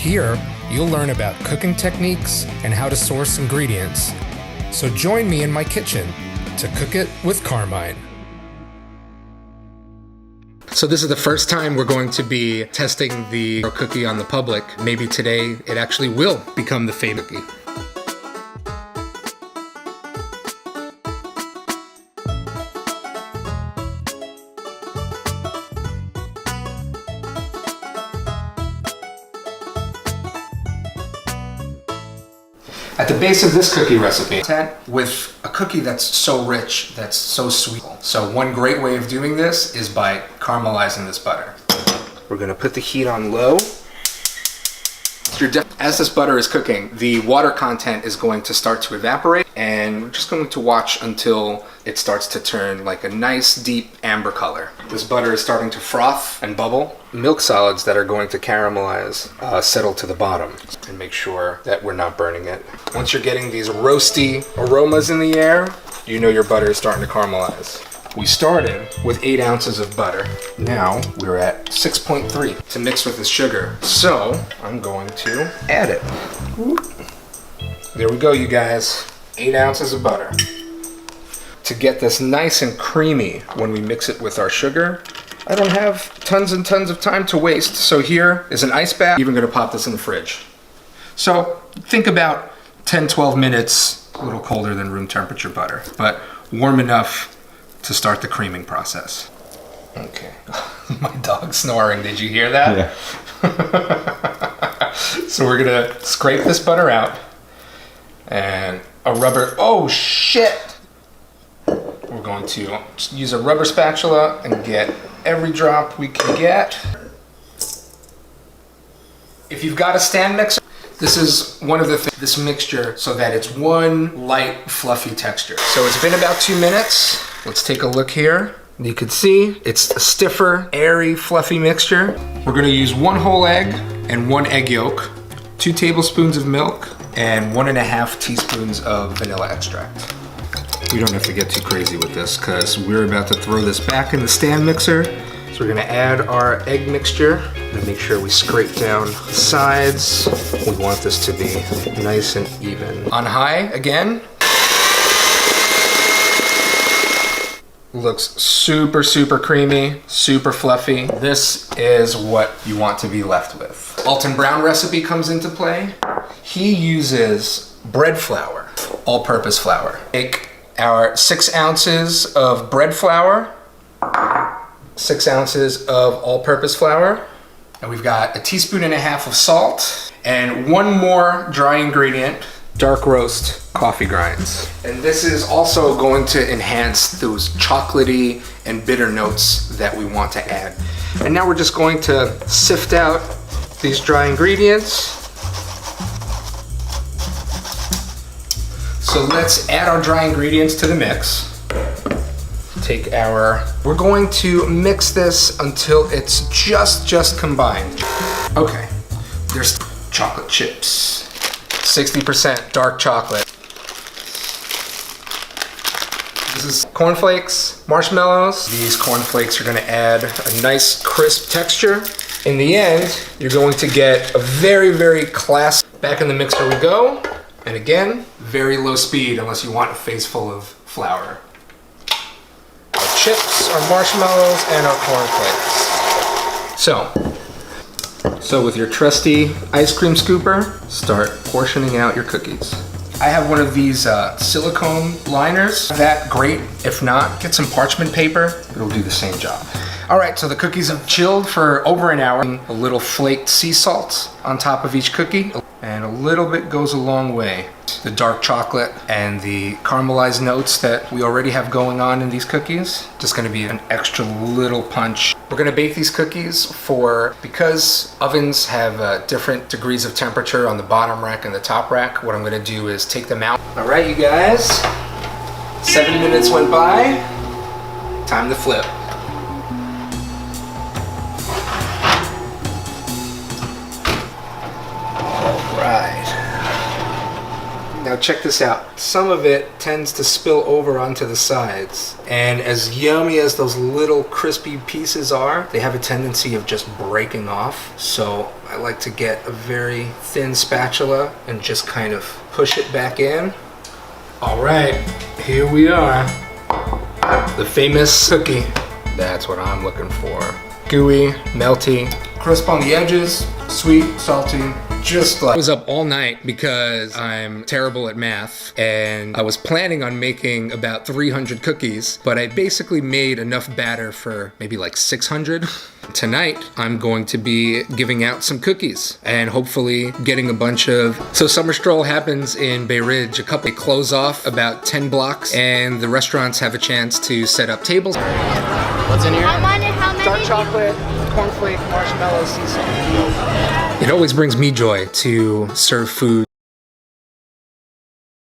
Here, you'll learn about cooking techniques and how to source ingredients. So join me in my kitchen to cook it with Carmine. So this is the first time we're going to be testing the cookie on the public. Maybe today it actually will become the favorite cookie. At the base of this cookie recipe, with a cookie that's so rich, that's so sweet. So one great way of doing this is by caramelizing this butter. We're gonna put the heat on low. As this butter is cooking, the water content is going to start to evaporate, and we're just going to watch until it starts to turn like a nice deep amber color. This butter is starting to froth and bubble. Milk solids that are going to caramelize settle to the bottom, and make sure that we're not burning it. Once you're getting these roasty aromas in the air, you know your butter is starting to caramelize. We started with 8 ounces of butter. Now we're at 6.3 to mix with the sugar. So I'm going to add it. There we go, you guys. 8 ounces of butter. To get this nice and creamy when we mix it with our sugar, I don't have tons and tons of time to waste. So here is an ice bath. Even gonna pop this in the fridge. So think about 10-12 minutes, a little colder than room temperature butter, but warm enough to start the creaming process. Okay. My dog's snoring. Did you hear that? Yeah. So we're gonna scrape this butter out, and a rubber, oh shit! We're going to just use a rubber spatula and get every drop we can get. If you've got a stand mixer, this is one of the things, this mixture, so that it's one light, fluffy texture. So it's been about 2 minutes. Let's take a look here. You can see it's a stiffer, airy, fluffy mixture. We're gonna use 1 whole egg and 1 egg yolk, 2 tablespoons of milk, and 1.5 teaspoons of vanilla extract. We don't have to get too crazy with this because we're about to throw this back in the stand mixer. So we're gonna add our egg mixture and make sure we scrape down the sides. We want this to be nice and even. On high again. Looks super, super creamy, super fluffy. This is what you want to be left with. Alton Brown recipe comes into play. He uses bread flour, all-purpose flour. Take our 6 ounces of bread flour, 6 ounces of all-purpose flour, and we've got 1.5 teaspoons of salt, and 1 more dry ingredient, dark roast coffee grinds. And this is also going to enhance those chocolatey and bitter notes that we want to add. And now we're just going to sift out these dry ingredients. So let's add our dry ingredients to the mix. We're going to mix this until it's just combined. Okay, there's chocolate chips. 60% dark chocolate. This is cornflakes, marshmallows. These cornflakes are gonna add a nice crisp texture. In the end, you're going to get a very, very classic. Back in the mixer we go. And again, very low speed unless you want a face full of flour. Our chips, our marshmallows, and our cornflakes. So with your trusty ice cream scooper, start portioning out your cookies. I have one of these silicone liners. That great. If not, get some parchment paper. It'll do the same job. All right, so the cookies have chilled for over an hour. A little flaked sea salt on top of each cookie, and a little bit goes a long way. The dark chocolate and the caramelized notes that we already have going on in these cookies, just gonna be an extra little punch. We're gonna bake these cookies because ovens have different degrees of temperature on the bottom rack and the top rack, what I'm gonna do is take them out. All right, you guys, 7 minutes went by, time to flip. Now check this out. Some of it tends to spill over onto the sides. And as yummy as those little crispy pieces are, they have a tendency of just breaking off. So I like to get a very thin spatula and just kind of push it back in. All right, here we are. The famous cookie. That's what I'm looking for. Gooey, melty, crisp on the edges, sweet, salty, just like... I was up all night because I'm terrible at math and I was planning on making about 300 cookies, but I basically made enough batter for maybe like 600. Tonight, I'm going to be giving out some cookies and hopefully getting a bunch of... So Summer Stroll happens in Bay Ridge. They close off about 10 blocks and the restaurants have a chance to set up tables. What's in here? How many? Dark chocolate, cornflake, marshmallow, sea salt. It always brings me joy to serve food